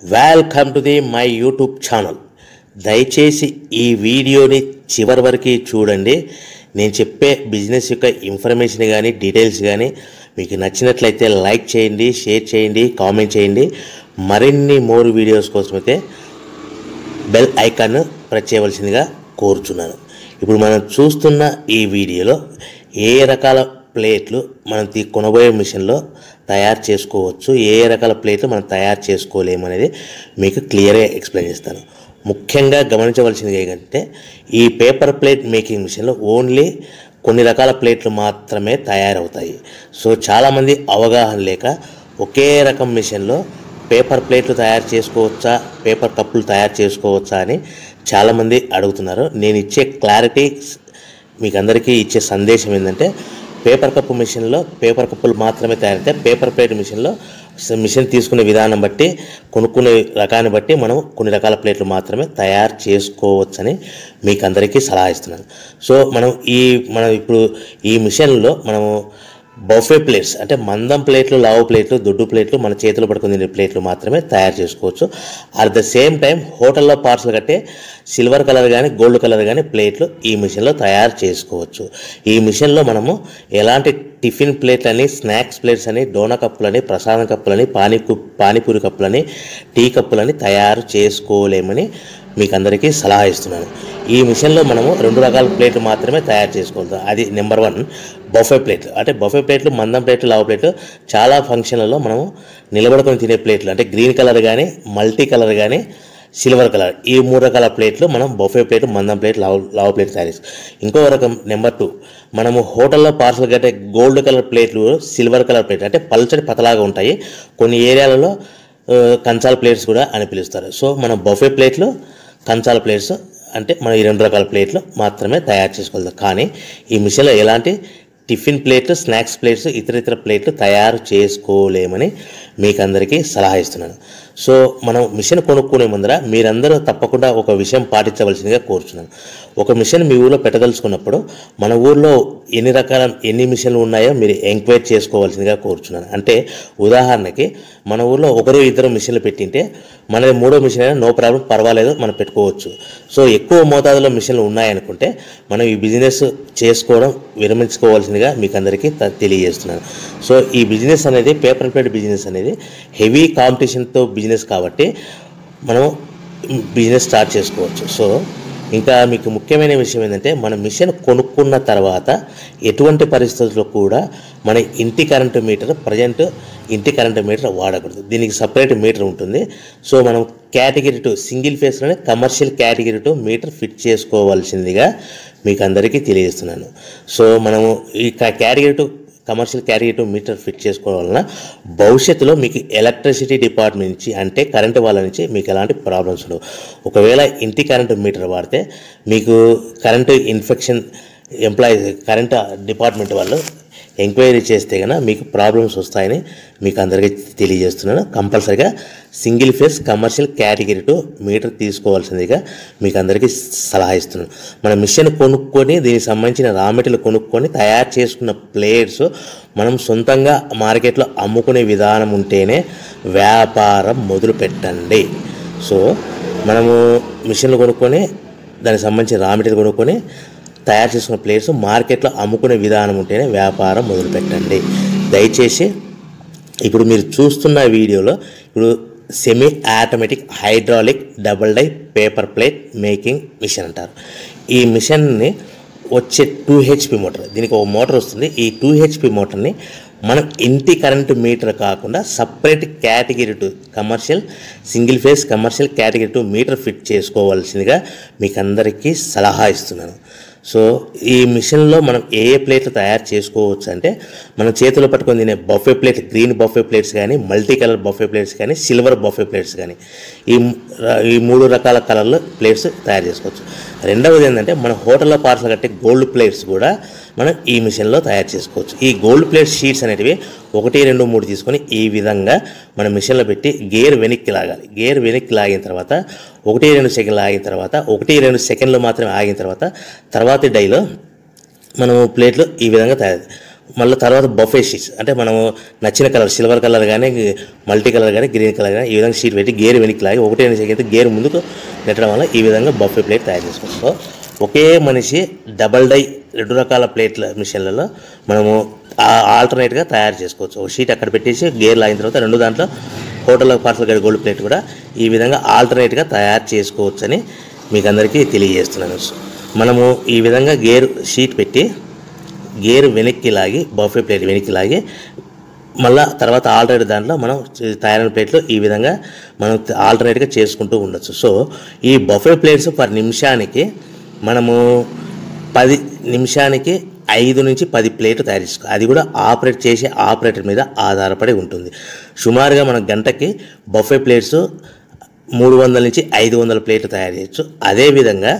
Welcome to the my YouTube channel. దయచేసి ఈ వీడియోని చివరి వరకు చూడండి. నేను చెప్పే బిజినెస్ యొక్క ఇన్ఫర్మేషన్ కానీ డీటెయిల్స్ కానీ మీకు నచ్చినట్లయితే లైక్ చేయండి, షేర్ చేయండి, కామెంట్ చేయండి. మరిన్ని మోర్ వీడియోస్ కోసమైతే బెల్ ఐకాన్ ప్రెస్ చేయవలసిందిగా కోరుచున్నాను. ఇప్పుడు మనం చూస్తున్న ఈ వీడియోలో ఏ రకాల ప్లేట్లు మనం కొనబోయే మిషన్లో తయారు చేసుకోవచ్చు, ఏ రకాల ప్లేట్లు మనం తయారు చేసుకోలేము అనేది మీకు క్లియర్గా ఎక్స్ప్లెయిన్ చేస్తాను. ముఖ్యంగా గమనించవలసింది ఏంటంటే ఈ పేపర్ ప్లేట్ మేకింగ్ మిషన్లో ఓన్లీ కొన్ని రకాల ప్లేట్లు మాత్రమే తయారవుతాయి. సో చాలామంది అవగాహన లేక ఒకే రకం మిషన్లో పేపర్ ప్లేట్లు తయారు చేసుకోవచ్చా, పేపర్ కప్పులు తయారు చేసుకోవచ్చా అని చాలామంది అడుగుతున్నారు. నేను ఇచ్చే క్లారిటీ మీకు అందరికీ ఇచ్చే సందేశం ఏంటంటే పేపర్ కప్పు మిషన్లో పేపర్ కప్పులు మాత్రమే తయారైతే, పేపర్ ప్లేట్ మిషన్లో మిషన్ తీసుకునే విధానం బట్టి, కొనుక్కునే రకాన్ని బట్టి మనం కొన్ని రకాల ప్లేట్లు మాత్రమే తయారు చేసుకోవచ్చని మీకు అందరికీ సలహా ఇస్తున్నాను. సో మనం ఇప్పుడు ఈ మిషన్లో మనము బఫే ప్లేట్స్ అంటే మందం ప్లేట్లు, లావు ప్లేట్లు, దొడ్డు ప్లేట్లు, మన చేతిలో పట్టుకుని తినే ప్లేట్లు మాత్రమే తయారు చేసుకోవచ్చు. అట్ ద సేమ్ టైం హోటల్లో పార్సల్ కట్టే సిల్వర్ కలర్ కానీ గోల్డ్ కలర్ కానీ ప్లేట్లు ఈ మిషన్లో తయారు చేసుకోవచ్చు. ఈ మిషన్లో మనము ఎలాంటి టిఫిన్ ప్లేట్లని, స్నాక్స్ ప్లేట్స్ అని, డోనా కప్పులని, ప్రసాదం కప్పులని, పానీపూరి కప్పులని, టీ కప్పులని తయారు చేసుకోలేమని మీకు అందరికీ సలహా ఇస్తున్నాను. ఈ మిషన్లో మనము 2 రకాల ప్లేట్లు మాత్రమే తయారు చేసుకోగలుగుతాం. అది నెంబర్ 1 బఫే ప్లేట్లు. అంటే బఫే ప్లేట్లు, మందం ప్లేట్లు, లావు ప్లేట్లు చాలా ఫంక్షన్లలో మనము నిలబడుకొని తినే ప్లేట్లు అంటే గ్రీన్ కలర్ కానీ, మల్టీ కలర్ కానీ, సిల్వర్ కలర్, ఈ 3 రకాల ప్లేట్లు మనం బఫే ప్లేట్, మందం ప్లేట్, లావు ప్లేట్ తయారు చేస్తాం. ఇంకో రకం నెంబర్ 2 మనము హోటల్లో పార్సల్ కట్టే గోల్డ్ కలర్ ప్లేట్లు, సిల్వర్ కలర్ ప్లేట్ అంటే పల్చడి పతలాగా ఉంటాయి. కొన్ని ఏరియాలలో కంచాల ప్లేట్స్ కూడా అని పిలుస్తారు. సో మనం బఫే ప్లేట్లు, కంచాల ప్లేట్స్ అంటే మనం ఈ 2 రకాల ప్లేట్లు మాత్రమే తయారు చేసుకోగలుగుతాం. కానీ ఈ మిషన్లో ఎలాంటి టిఫిన్ ప్లేట్లు, స్నాక్స్ ప్లేట్స్, ఇతర ప్లేట్లు తయారు చేసుకోలేమని మీకు అందరికీ సలహా ఇస్తున్నాను. సో మనం మిషన్ కొనుక్కునే ముందర మీరందరూ తప్పకుండా ఒక విషయం పాటించవలసిందిగా కోరుచున్నాను. ఒక మిషన్ మీ ఊళ్ళో పెట్టదలుచుకున్నప్పుడు మన ఊళ్ళో ఎన్ని మిషన్లు ఉన్నాయో మీరు ఎంక్వైరీ చేసుకోవాల్సిందిగా కోరుచున్నాను. అంటే ఉదాహరణకి మన ఊళ్ళో 1-2 మిషన్లు పెట్టింటే మనది 3వ మిషన్ అయినా నో ప్రాబ్లం, పర్వాలేదు, మనం పెట్టుకోవచ్చు. సో ఎక్కువ మోతాదులో మిషన్లు ఉన్నాయనుకుంటే మనం ఈ బిజినెస్ చేసుకోవడం విరమించుకోవాల్సిందిగా మీకు అందరికీ తెలియజేస్తున్నాను. సో ఈ బిజినెస్ అనేది, పేపర్ ప్లేట్ బిజినెస్ అనేది హెవీ కాంపిటీషన్తో బిజినెస్ కాబట్టి మనం బిజినెస్ స్టార్ట్ చేసుకోవచ్చు. సో ఇంకా మీకు ముఖ్యమైన విషయం ఏంటంటే మన మిషన్ కొనుక్కున్న తర్వాత ఎటువంటి పరిస్థితుల్లో కూడా మన ఇంటి కరెంటు మీటర్, ప్రజెంట్ ఇంటి కరెంటు మీటర్ వాడకూడదు. దీనికి సపరేట్ మీటర్ ఉంటుంది. సో మనం కేటగిరీ 2 సింగిల్ ఫేస్లోనే కమర్షియల్ కేటగిరీ 2 మీటర్ ఫిట్ చేసుకోవాల్సిందిగా మీకు అందరికీ తెలియజేస్తున్నాను. సో మనము ఈ category 2 commercial category 2 meter fit చేసుకోవడం వలన భవిష్యత్తులో మీకు ఎలక్ట్రిసిటీ డిపార్ట్మెంట్ నుంచి అంటే కరెంటు వాళ్ళ నుంచి మీకు ఎలాంటి ప్రాబ్లమ్స్ ఉండవు. ఒకవేళ ఇంటి కరెంటు మీటర్ వాడితే మీకు కరెంటు ఇన్ఫెక్షన్ కరెంటు డిపార్ట్మెంట్ వాళ్ళు ఎంక్వైరీ చేస్తే కనుక మీకు ప్రాబ్లమ్స్ వస్తాయని మీకు అందరికీ తెలియజేస్తున్నాను. కంపల్సరీగా single phase commercial category 2 meter తీసుకోవాల్సిందిగా మీకు అందరికీ సలహా ఇస్తున్నాను. మన మిషన్ కొనుక్కొని దీనికి సంబంధించిన రా మెటీరియల్ కొనుక్కొని తయారు చేసుకున్న ప్లేట్స్ మనం సొంతంగా మార్కెట్లో అమ్ముకునే విధానం ఉంటేనే వ్యాపారం మొదలు పెట్టండి. సో మనము మిషన్లు కొనుక్కొని దానికి సంబంధించిన రా మెటీరియల్ కొనుక్కొని తయారు చేసుకున్న ప్లేట్స్ మార్కెట్లో అమ్ముకునే విధానం ఉంటేనే వ్యాపారం మొదలుపెట్టండి. దయచేసి ఇప్పుడు మీరు చూస్తున్న వీడియోలో ఇప్పుడు semi automatic hydraulic double die paper plate making machine అంటారు. ఈ మిషన్ని వచ్చే 2 HP మోటార్, దీనికి ఒక మోటార్ వస్తుంది. ఈ 2 HP మోటార్ని మనం ఇంటి కరెంటు మీటర్ కాకుండా separate category 2 commercial single phase commercial category 2 meter fit చేసుకోవాల్సిందిగా మీకు అందరికీ సలహా ఇస్తున్నాను. సో ఈ మిషన్లో మనం ఏ ప్లేట్లు తయారు చేసుకోవచ్చు అంటే మనం చేతిలో పట్టుకొని తినే buffet plate, green buffet plates కానీ, మల్టీ కలర్ బఫే ప్లేట్స్ కానీ, సిల్వర్ బఫే ప్లేట్స్ కానీ, ఈ 3 రకాల కలర్లో ప్లేట్స్ తయారు చేసుకోవచ్చు. రెండవది ఏంటంటే మన హోటల్లో పార్సల్ కట్టే గోల్డ్ ప్లేట్స్ కూడా మనం ఈ మిషన్లో తయారు చేసుకోవచ్చు. ఈ గోల్డ్ ప్లేట్ షీట్స్ అనేటివి 1, 2, 3 తీసుకొని ఈ విధంగా మన మిషన్లో పెట్టి గేర్ వెనక్కి లాగాలి. గేర్ వెనక్కి లాగిన తర్వాత 1-2 సెకండ్లు ఆగిన తర్వాత 1-2 సెకండ్లు మాత్రమే ఆగిన తర్వాత తర్వాతి డైలో మనము ప్లేట్లు ఈ విధంగా తయారు మళ్ళీ తర్వాత బఫే షీట్స్ అంటే మనము నచ్చిన కలర్ సిల్వర్ కలర్ కానీ మల్టీ కలర్ కానీ గ్రీన్ కలర్ కానీ ఈ విధంగా షీట్ పెట్టి గేర్ వెనక్కి లాగి 1 సెకండ్ గేర్ ముందుకు నెట్టడం వల్ల ఈ విధంగా బఫే ప్లేట్ తయారు చేసుకోవచ్చు. సో ఒకే మనిషి డబల్ డై 2 రకాల ప్లేట్ల మిషన్లలో మనము ఆల్టర్నేట్గా తయారు చేసుకోవచ్చు. ఒక షీట్ అక్కడ పెట్టేసి గేర్ లాగిన తర్వాత 2 దాంట్లో హోటల్ పార్సల్ గడి గోల్డ్ ప్లేట్ కూడా ఈ విధంగా ఆల్టర్నేట్గా తయారు చేసుకోవచ్చు అని మీకు అందరికీ తెలియజేస్తున్నాను. మనము ఈ విధంగా గేర్ షీట్ పెట్టి గేర్ వెనక్కి లాగి బఫే ప్లేట్ వెనక్కి లాగి మళ్ళీ తర్వాత ఆల్టర్నేట్ దాంట్లో మనం తయారైన ప్లేట్లు ఈ విధంగా మనం ఆల్టర్నేట్గా చేసుకుంటూ ఉండొచ్చు. సో ఈ బఫే ప్లేట్స్ పర్ నిమిషానికి మనము 10 నిమిషానికి 5 నుంచి 10 ప్లేట్లు తయారు చేసుకోవాలి. అది కూడా ఆపరేట్ చేసే ఆపరేటర్ మీద ఆధారపడి ఉంటుంది. సుమారుగా మన గంటకి బఫే ప్లేట్స్ 300 నుంచి 500 ప్లేట్లు తయారు చేయొచ్చు. అదేవిధంగా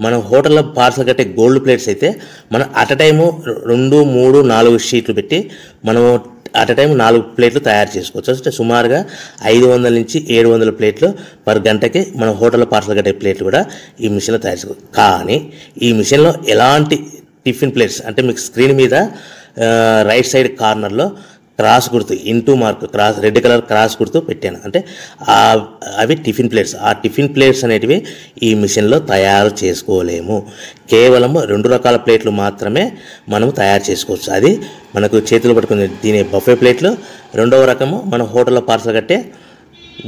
మనం హోటల్లో పార్సల్ కట్టే గోల్డ్ ప్లేట్స్ అయితే మనం అట్ టైము 2, 3, 4 షీట్లు పెట్టి మనము అట్ టైం 4 ప్లేట్లు తయారు చేసుకోవచ్చు. అంటే సుమారుగా 500 నుంచి 700 ప్లేట్లు పర్ గంటకి మనం హోటల్లో పార్సల్ కట్టే ప్లేట్లు కూడా ఈ మిషన్లో తయారు చేసుకోవచ్చు. కానీ ఈ మిషన్లో ఎలాంటి టిఫిన్ ప్లేట్స్ అంటే మీకు స్క్రీన్ మీద రైట్ సైడ్ కార్నర్లో క్రాస్ గుర్తు into mark cross red colour cross గుర్తు పెట్టాను. అంటే అవి టిఫిన్ ప్లేట్స్. ఆ టిఫిన్ ప్లేట్స్ అనేటివి ఈ మిషన్లో తయారు చేసుకోలేము. కేవలం 2 రకాల ప్లేట్లు మాత్రమే మనం తయారు చేసుకోవచ్చు. అది మనకు చేతులు పట్టుకుని తినే బఫే ప్లేట్లు, 2వ రకము మన హోటల్లో పార్సల్ కట్టే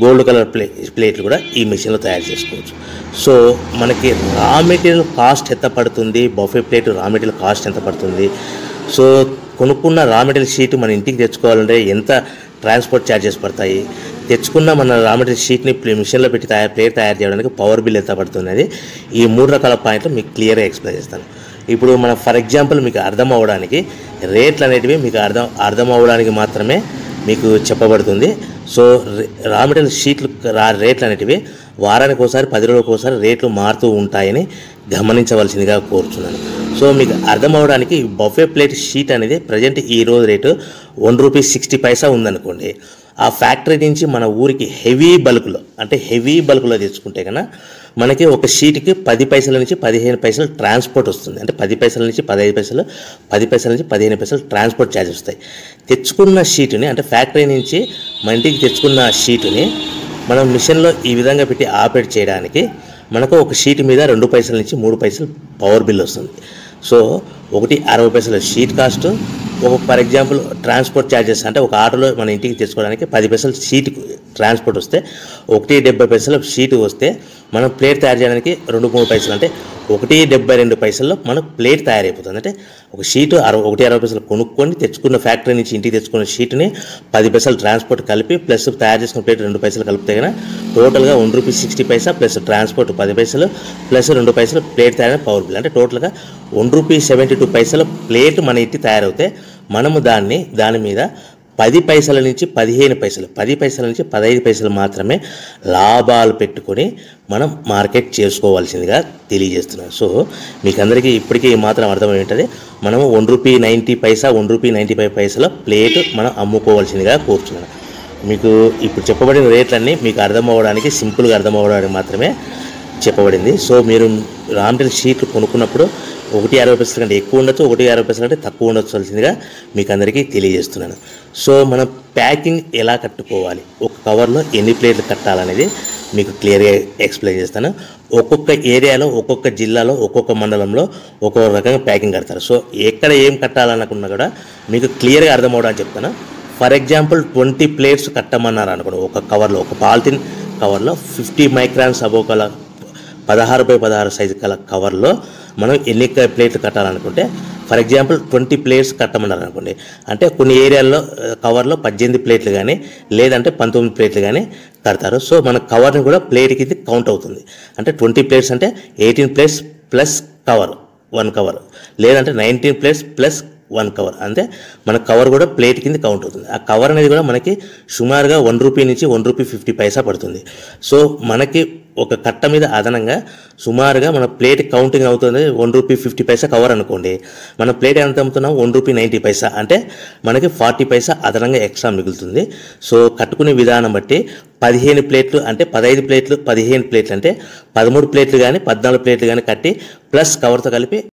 గోల్డ్ కలర్ ప్లేట్లు కూడా ఈ మిషన్లో తయారు చేసుకోవచ్చు. సో మనకి రా మెటీరియల్ కాస్ట్ ఎంత పడుతుంది, buffet plate raw material cost ఎంత పడుతుంది, సో కొనుక్కున్న రా మెటీరియల్ షీట్ మన ఇంటికి తెచ్చుకోవాలంటే ఎంత ట్రాన్స్పోర్ట్ ఛార్జెస్ పడతాయి, తెచ్చుకున్న మన రా మెటీరియల్ షీట్ని మిషన్లో పెట్టి ప్లేట్ తయారు చేయడానికి పవర్ బిల్ ఎంత పడుతుంది అనేది ఈ 3 రకాల పాయింట్లు మీకు క్లియర్గా ఎక్స్ప్లెయిన్ చేస్తాను. ఇప్పుడు మన ఫర్ ఎగ్జాంపుల్ మీకు అర్థం అవ్వడానికి రేట్లు అనేటివి మీకు అర్థం అవ్వడానికి మాత్రమే మీకు చెప్పబడుతుంది. సో రా మెటీరియల్ షీట్లు రేట్లు అనేటివి వారానికి ఒకసారి 10 రోజులకు ఒకసారి రేట్లు మారుతూ ఉంటాయని గమనించవలసిందిగా కోరుచున్నాను. సో మీకు అర్థం అవ్వడానికి బఫే ప్లేట్ షీట్ అనేది ప్రజెంట్ ఈరోజు రేటు ₹1.60 ఉందనుకోండి. ఆ ఫ్యాక్టరీ నుంచి మన ఊరికి హెవీ బల్క్లో తెచ్చుకుంటే కన్నా మనకి ఒక షీట్కి 10 పైసల నుంచి 15 పైసలు ట్రాన్స్పోర్ట్ వస్తుంది. అంటే 10 పైసల నుంచి 15 పైసలు, 10 పైసల నుంచి 15 పైసలు ట్రాన్స్పోర్ట్ ఛార్జెస్ వస్తాయి. తెచ్చుకున్న షీటుని అంటే ఫ్యాక్టరీ నుంచి మన ఇంటికి తెచ్చుకున్న షీటుని మనం మిషన్లో ఈ విధంగా పెట్టి ఆపరేట్ చేయడానికి మనకు ఒక షీట్ మీద 2 పైసల నుంచి 3 పైసలు పవర్ బిల్ వస్తుంది. సో ఒకటి 60 పైసల షీట్ కాస్ట్, ఒక ఫర్ ఎగ్జాంపుల్ ట్రాన్స్పోర్ట్ ఛార్జెస్ అంటే ఒక ఆటోలో మన ఇంటికి తెచ్చుకోవడానికి 10 పైసలు షీట్ ట్రాన్స్పోర్ట్ వస్తే, 1.70 పైసలు షీట్ వస్తే మనం ప్లేట్ తయారు చేయడానికి 2-3 పైసలు అంటే 1.72 పైసల్లో మన ప్లేట్ తయారైపోతుంది. అంటే ఒక షీటు 1.60 పైసలు కొనుక్కొని తెచ్చుకున్న ఫ్యాక్టరీ నుంచి ఇంటికి తెచ్చుకున్న షీట్ని 10 పైసలు ట్రాన్స్పోర్ట్ కలిపి ప్లస్ తయారు చేసుకున్న ప్లేట్ 2 పైసలు కలిపితే కన్నా టోటల్గా ₹1.60 ప్లస్ ట్రాన్స్పోర్ట్ 10 పైసలు ప్లస్ 2 పైసలు ప్లేట్ తయారైన పవర్ బిల్ అంటే టోటల్గా ₹1.72 ప్లేట్ మన ఇంటి తయారవుతే మనము దాని మీద 10 పైసల నుంచి 15 పైసలు, 10 పైసల నుంచి 15 పైసలు మాత్రమే లాభాలు పెట్టుకొని మనం మార్కెట్ చేసుకోవాల్సిందిగా తెలియజేస్తున్నాను. సో మీకు అందరికీ ఇప్పటికీ మాత్రం అర్థమవుతుంది. మనము ₹1.90 ₹1.95 ప్లేట్ మనం అమ్ముకోవాల్సిందిగా కోరుతున్నాను. మీకు ఇప్పుడు చెప్పబడిన రేట్లన్నీ మీకు అర్థమవడానికి సింపుల్గా అర్థమవడానికి మాత్రమే చెప్పబడింది. సో మీరు రా మెటీరియల్ షీట్లు కొనుక్కున్నప్పుడు 1.60 పైసల కంటే ఎక్కువ ఉండొచ్చు, 1.60 పైసల కంటే తక్కువ ఉండొచ్చువలసిందిగా మీకు అందరికీ తెలియజేస్తున్నాను. సో మనం ప్యాకింగ్ ఎలా కట్టుకోవాలి, ఒక కవర్లో ఎన్ని ప్లేట్లు కట్టాలనేది మీకు క్లియర్గా ఎక్స్ప్లెయిన్ చేస్తాను. ఒక్కొక్క ఏరియాలో, ఒక్కొక్క జిల్లాలో, ఒక్కొక్క మండలంలో ఒక్కొక్క రకంగా ప్యాకింగ్ కడతారు. సో ఎక్కడ ఏం కట్టాలనుకున్నా కూడా మీకు క్లియర్గా అర్థమవడానికి చెప్తాను. ఫర్ ఎగ్జాంపుల్ 20 ప్లేట్స్ కట్టమన్నారు అనుకోండి, ఒక కవర్లో, ఒక పాలిథిన్ కవర్లో 50 మైక్రాన్స్ అబోవ్ కల 16x16 సైజు కల కవర్లో మనం ఎన్ని ప్లేట్లు కట్టాలనుకుంటే ఫర్ ఎగ్జాంపుల్ 20 ప్లేట్స్ కట్టమన్నారు అనుకోండి, అంటే కొన్ని ఏరియాల్లో కవర్లో 18 ప్లేట్లు కానీ లేదంటే 19 ప్లేట్లు కానీ కడతారు. సో మన కవర్ని కూడా ప్లేట్ కింద కౌంట్ అవుతుంది. అంటే 20 ప్లేట్స్ అంటే 18 ప్లేట్స్ ప్లస్ కవర్ 1 కవర్, లేదంటే 19 ప్లేట్స్ ప్లస్ 1 కవర్, అంటే మన కవర్ కూడా ప్లేట్ కింద కౌంట్ అవుతుంది. ఆ కవర్ అనేది కూడా మనకి సుమారుగా ₹1 నుంచి ₹1.50 పడుతుంది. సో మనకి ఒక కట్ట మీద అదనంగా సుమారుగా మన ప్లేట్ కౌంటింగ్ అవుతుంది ₹1.50 కవర్ అనుకోండి, మన ప్లేట్ ఎంత అమ్ముతున్నాం ₹1.90, అంటే మనకి 40 పైసా అదనంగా ఎక్స్ట్రా మిగులుతుంది. సో కట్టుకునే విధానం బట్టి 15 ప్లేట్లు అంటే 15 ప్లేట్లు 15 ప్లేట్లు అంటే 13 ప్లేట్లు కానీ 14 ప్లేట్లు కానీ కట్టి ప్లస్ కవర్తో కలిపి